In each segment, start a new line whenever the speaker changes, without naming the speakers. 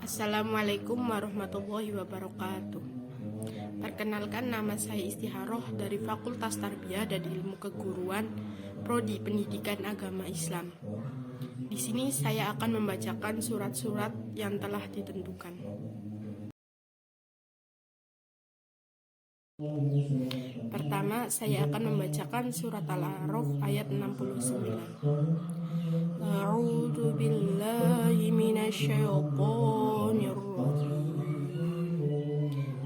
Assalamualaikum warahmatullahi wabarakatuh. Perkenalkan, nama saya Istiharoh dari Fakultas Tarbiyah dan Ilmu Keguruan, Prodi Pendidikan Agama Islam. Di sini saya akan membacakan surat-surat yang telah ditentukan. Pertama, saya akan membacakan surat Al-A'raf ayat 69. A'udzu billahi minasyaitonir rajim.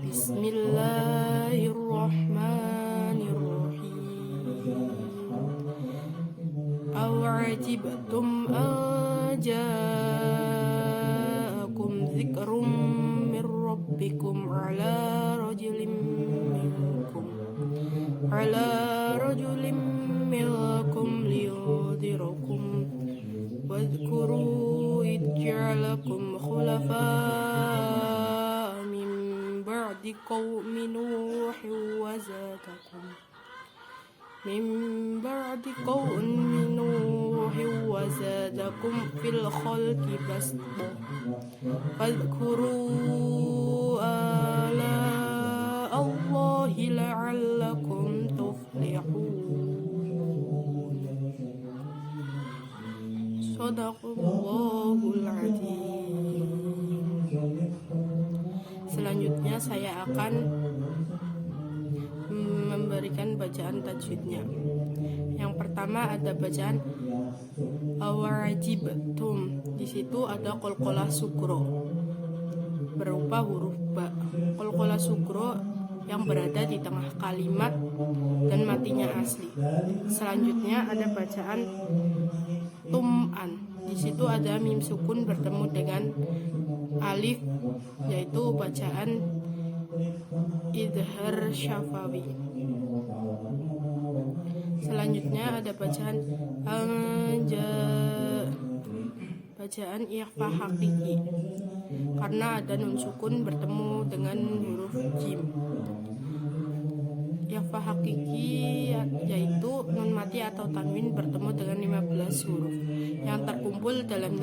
Bismillahirrahmanirrahim. Aw'ajibtum an ja'akum dzikrum min rabbikum ala rajulin minkum liyunzirakum wadhkuru idh ja'alakum khulafa'a min ba'di qaumi Nuhin wa zadakum fil khalqi basta fadhkuru ala Allahi la'allakum tuflihun. Shadaqallahul azim. Selanjutnya saya akan memberikan bacaan tajwidnya. Yang pertama ada bacaan aw'ajibtum. Di situ ada qalqalah sukro berupa huruf ba. Qalqalah sukro yang berada di tengah kalimat dan matinya asli. Selanjutnya ada bacaan tum'an. Di situ ada mim sukun bertemu dengan alif, yaitu bacaan idhar syafawi. Selanjutnya ada bacaan bacaan ikhfa hakiki, karena ada nun sukun bertemu dengan huruf jim. Ikhfa hakiki yaitu nun mati atau tanwin bertemu dengan 15 huruf yang terkumpul dalam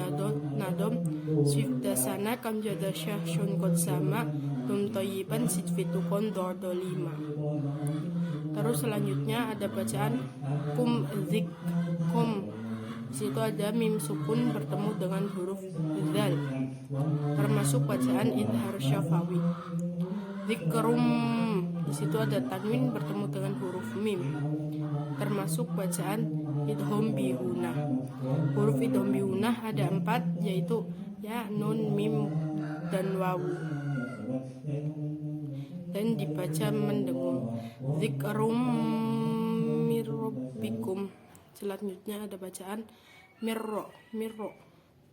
nadom swifdasana kamjada syahsyun kod sama dum toyiban sidfitukon dordo 5. Terus selanjutnya ada bacaan kum zik kum. Di situ ada mim sukun bertemu dengan huruf zal, termasuk bacaan idhar syafawi. Zikrum. Di situ ada tanwin bertemu dengan huruf mim, termasuk bacaan idhom bihunah. Huruf idhom bihunah ada 4, yaitu ya, nun, mim, dan wawu, dan dibaca mendengung. Zikrum mir rabbikum. Selanjutnya ada bacaan mirro.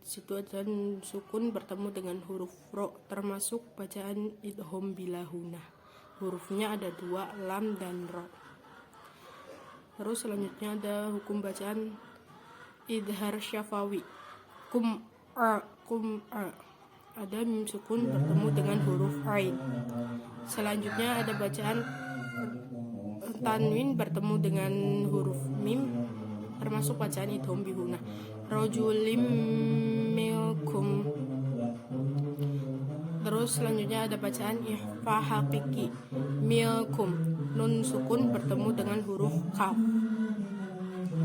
Di situ ada sukun bertemu dengan huruf ro, termasuk bacaan idhom bilahunah. Hurufnya ada 2, lam dan ro. Terus selanjutnya ada hukum bacaan idhar syafawi. Kum a. Ada mim sukun bertemu dengan huruf ain. Selanjutnya ada bacaan tanwin bertemu dengan huruf mim, termasuk bacaan idhom bihunah. Rajulim minkum. Terus selanjutnya ada bacaan ikhfa hakiki. Milkum. Nun sukun bertemu dengan huruf kaf.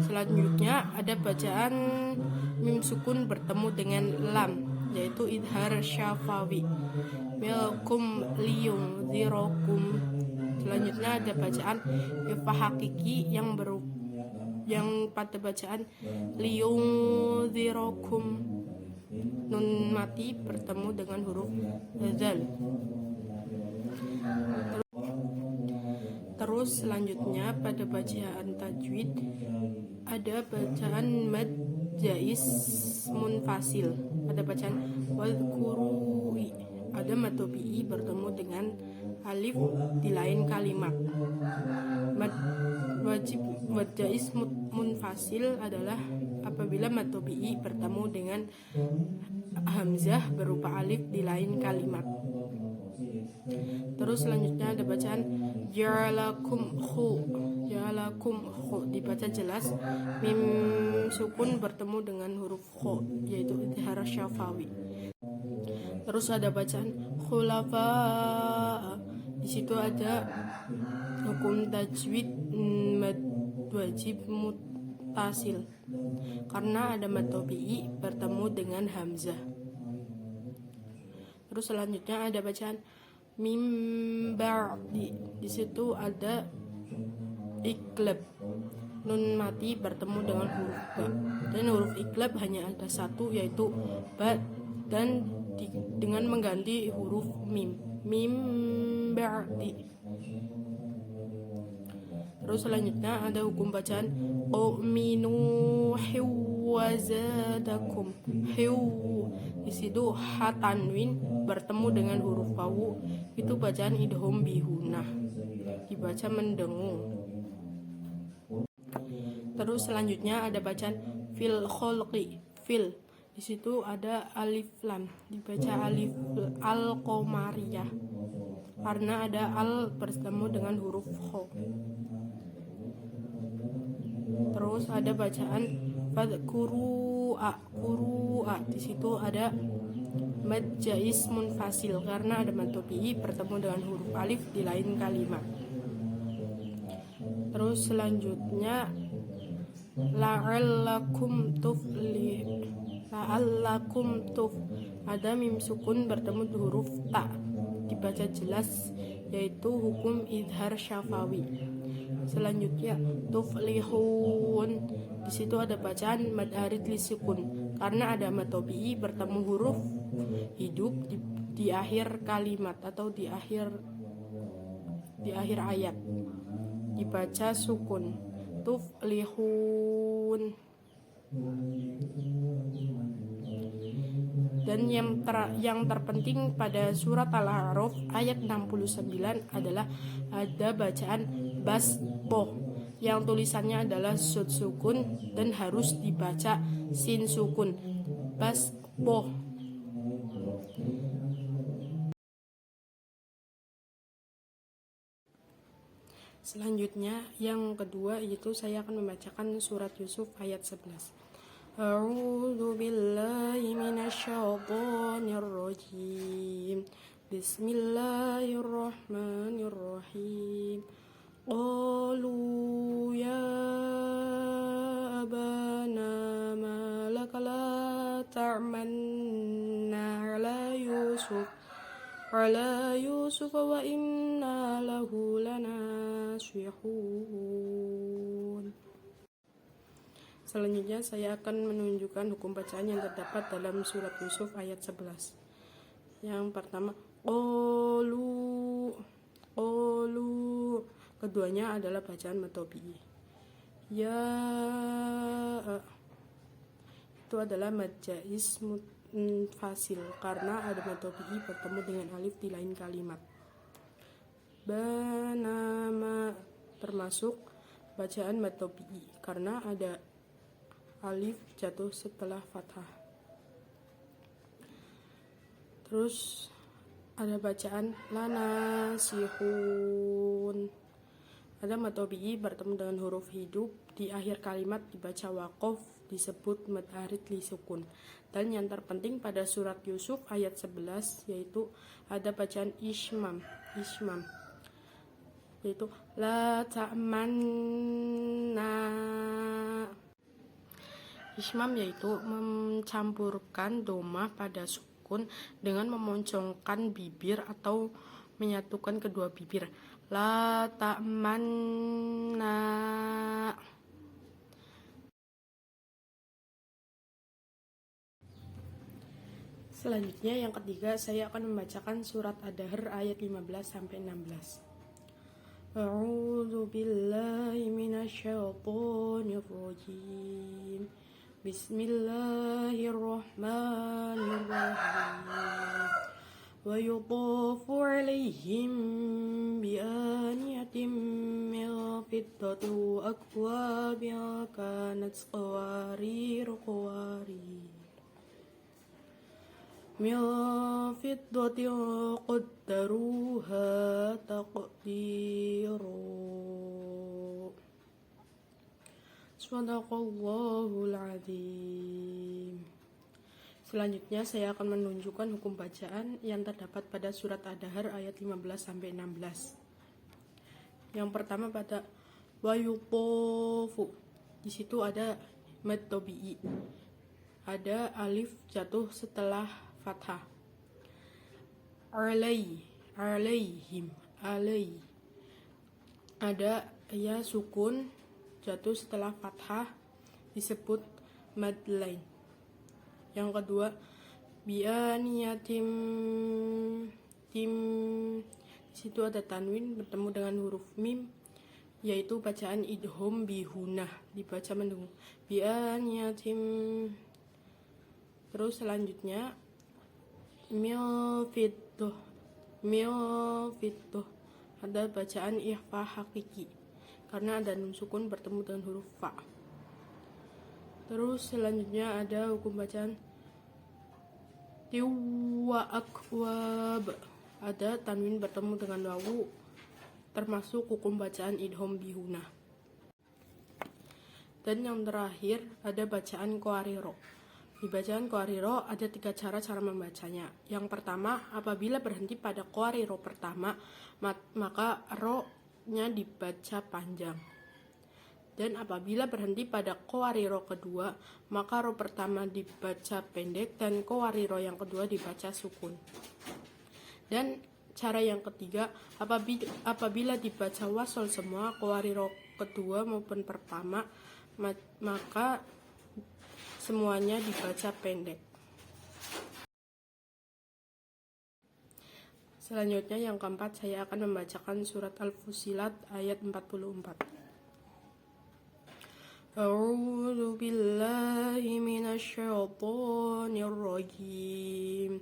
Selanjutnya ada bacaan mim sukun bertemu dengan lam, yaitu idhar syafawi. Milkum liyunzirakum. Selanjutnya ada bacaan ikhfa hakiki yang pada bacaan liyunzirakum, nun mati bertemu dengan huruf zal. Terus selanjutnya pada bacaan tajwid ada bacaan mad jais munfasil. Pada bacaan wadhkurui ada mad tobi'i bertemu dengan alif di lain kalimat. Mad jais munfasil adalah apabila mad tobi'i bertemu dengan hamzah berupa alif di lain kalimat. Terus selanjutnya ada bacaan ja'alakum khu dibaca jelas, mim sukun bertemu dengan huruf kho, yaitu idhar syafawi. Terus ada bacaan khulafa. Di situ ada hukum tajwid mad wajib mutasil karena ada mad tabi'i bertemu dengan hamzah. Terus selanjutnya ada bacaan mim ba'di. Di situ ada iqlab, nun mati bertemu dengan huruf ba, dan huruf iqlab hanya ada satu, yaitu ba, dan dengan mengganti huruf mim ba'di. Terus selanjutnya ada hukum bacaan qominu hiwazadakum. Hiw, di situ ha tanwin bertemu dengan huruf wawu, itu bacaan idgham bihunah, dibaca mendengung. Terus selanjutnya ada bacaan fil kholqi. Fil, di situ ada alif lam, dibaca alif al-qamariyah karena ada al bertemu dengan huruf kho. Terus ada bacaan fadkuru'a. Di situ ada mad jais munfasil karena ada mad tabi'i bertemu dengan huruf alif di lain kalimat. Terus selanjutnya la'allakum tuf, ada mim sukun bertemu huruf ta, dibaca jelas, yaitu hukum idhar syafawi. Selanjutnya tuflihun, di situ ada bacaan mad arid li sukun karena ada mad tabi'i bertemu huruf hidup di akhir kalimat atau di akhir ayat, dibaca sukun tuflihun. Dan yang terpenting pada surat Al-A'raf ayat 69 adalah ada bacaan basboh yang tulisannya adalah sud sukun dan harus dibaca sin sukun, basboh. Selanjutnya yang kedua yaitu saya akan membacakan surat Yusuf ayat 11. A'udzu billahi minasyaitonir rajim. Bismillahirrahmanirrahim. Qalu ya abana ma laka la ta'manna ala Yusuf wa inna lahu lanasihun. Selanjutnya saya akan menunjukkan hukum bacaan yang terdapat dalam surat Yusuf ayat 11. Yang pertama, qalu. Keduanya adalah bacaan mad tabi'i. Ya, itu adalah mad jais munfasil karena ada mad tabi'i bertemu dengan alif di lain kalimat. Banama termasuk bacaan mad tabi'i karena ada alif jatuh setelah fathah. Terus ada bacaan lanasihun, ada mad tabi'i bertemu dengan huruf hidup di akhir kalimat, dibaca waqaf, disebut mad arid li sukun. Dan yang terpenting pada surat Yusuf ayat 11 yaitu ada bacaan ishmam, yaitu la ta'manna. Ishmam yaitu mencampurkan domah pada sukun dengan memoncongkan bibir atau menyatukan kedua bibir. La ta'manna. Selanjutnya yang ketiga saya akan membacakan surat Ad-Dahr ayat 15-16. A'udzu billahi minasyaitonir rajim. Bismillahirrahmanirrahim. Wa yutafu 'alaihim bi aniyatin min fiddatin wa akwabin kanat qawarir min fiddatin qaddaruha taqdira. Sadaqallahul azim. Selanjutnya saya akan menunjukkan hukum bacaan yang terdapat pada surat Ad-Dahr ayat 15-16. Yang pertama pada wayutofu. Di situ ada mad tabi'i. Ada alif jatuh setelah fathah. Alaihim. Ada ya sukun jatuh setelah fathah disebut mad lain. Yang kedua bianiyatim di situ ada tanwin bertemu dengan huruf mim, yaitu bacaan idgham bihunah, dibaca mendengung bianiyatim. Terus selanjutnya milfiddoh ada bacaan ikhfa hakiki karena ada nun sukun bertemu dengan huruf fa. Terus selanjutnya ada hukum bacaan tiwa akwab, ada tanwin bertemu dengan wawu, termasuk hukum bacaan idgham bihunah. Dan yang terakhir ada bacaan qawariro. Di bacaan qawariro ada 3 cara membacanya. Yang pertama, apabila berhenti pada qawariro pertama, maka ro-nya dibaca panjang. Dan apabila berhenti pada qawariro kedua, maka ro pertama dibaca pendek dan qawariro yang kedua dibaca sukun. Dan cara yang ketiga, apabila dibaca wasol semua, qawariro kedua maupun pertama, maka semuanya dibaca pendek. Selanjutnya yang keempat, saya akan membacakan surat Al-Fussilat ayat 44. A'udzu billahi minasyaitonir rajim.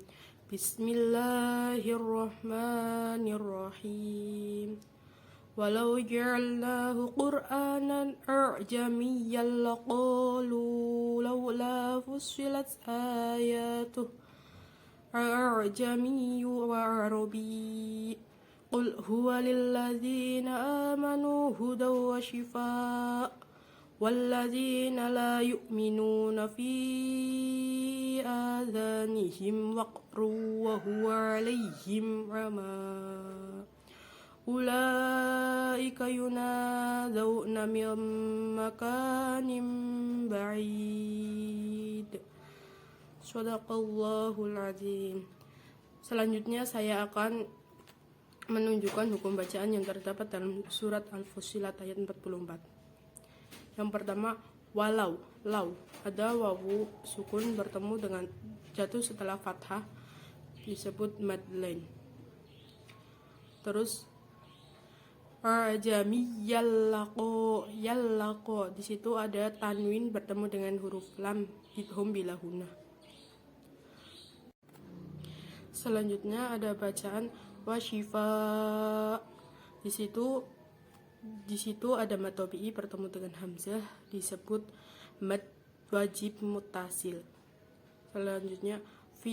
Bismillahirrahmanirrahim. Walau ja'alnahu Qur'anan a'jamiyyan laqalu laula fussilat ayatuh a'jamiyyu wa arabi. Qul huwa lilladzina amanu hudaw wa shifaa' والذين لا يؤمنون في آذانهم وقر وهو عليهم عمى أولئك ينادون من مكان بعيد. Shadaqallahul azim. Selanjutnya saya akan menunjukkan hukum bacaan yang terdapat dalam surat Al-Fussilat ayat 44. Yang pertama, walau, lau, ada wawu sukun bertemu dengan jatuh setelah fathah disebut mad lain. Terus ajami yallaqo, di situ ada tanwin bertemu dengan huruf lam idgham bilahunah. Selanjutnya ada bacaan wasyifa. Di situ ada mad tabi'i bertemu dengan hamzah disebut mad wajib muttasil. Selanjutnya fi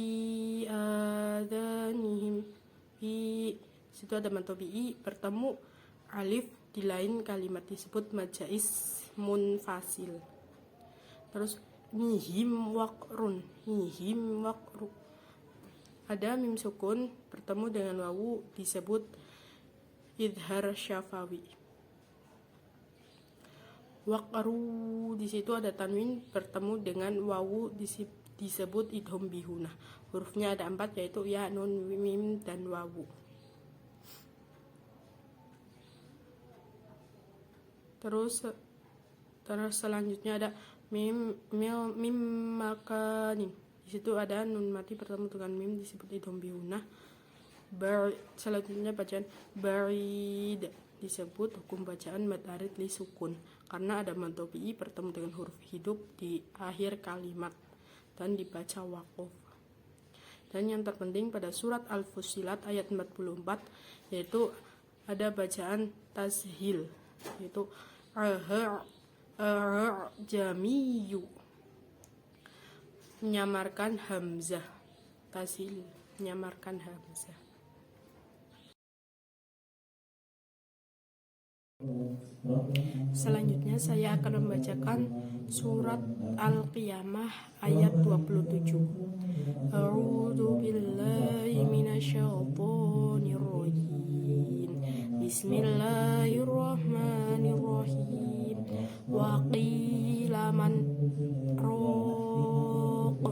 adanihim, di situ ada mad tabi'i bertemu alif di lain kalimat disebut mad jaiz munfasil. Terus nihim waqrun, ada mim sukun bertemu dengan wawu disebut idhar syafawi. Waqaru, di situ ada tanwin bertemu dengan wawu disebut idgham bihunah. Hurufnya ada 4, yaitu ya, nun, mim, dan wawu. Terus selanjutnya ada mim makanin. Di situ ada nun mati bertemu dengan mim disebut idgham bihunah. Selanjutnya bacaan barid, disebut hukum bacaan mad arid li sukun karena ada mad tabi'i bertemu dengan huruf hidup di akhir kalimat dan dibaca waqaf. Dan yang terpenting pada surat Al-Fussilat ayat 44 yaitu ada bacaan tashil, yaitu jamiyu, menyamarkan hamzah. Tashil, menyamarkan hamzah. Selanjutnya saya akan membacakan surat Al-Qiyamah ayat 27. A'udzu billahi minasyaitonir rajim. Bismillahirrahmanirrahim. Wa qila man raq.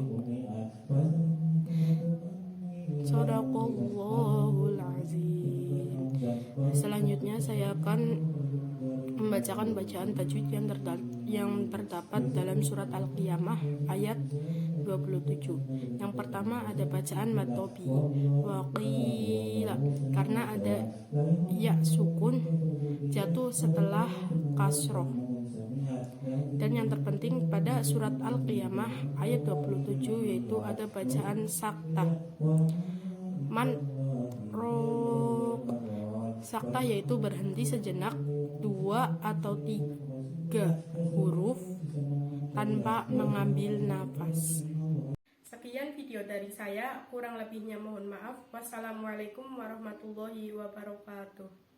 Shadaqallahul azim. Selanjutnya saya akan membacakan bacaan tajwid yang terdapat dalam surat Al-Qiyamah ayat 27. Yang pertama ada bacaan matobi waqila, karena ada ya sukun jatuh setelah kasroh. Dan yang terpenting pada surat Al-Qiyamah ayat 27 yaitu ada bacaan sakta. Sakta yaitu berhenti sejenak 2 atau 3 huruf tanpa mengambil nafas. Sekian video dari saya, kurang lebihnya mohon maaf. Wassalamualaikum warahmatullahi wabarakatuh.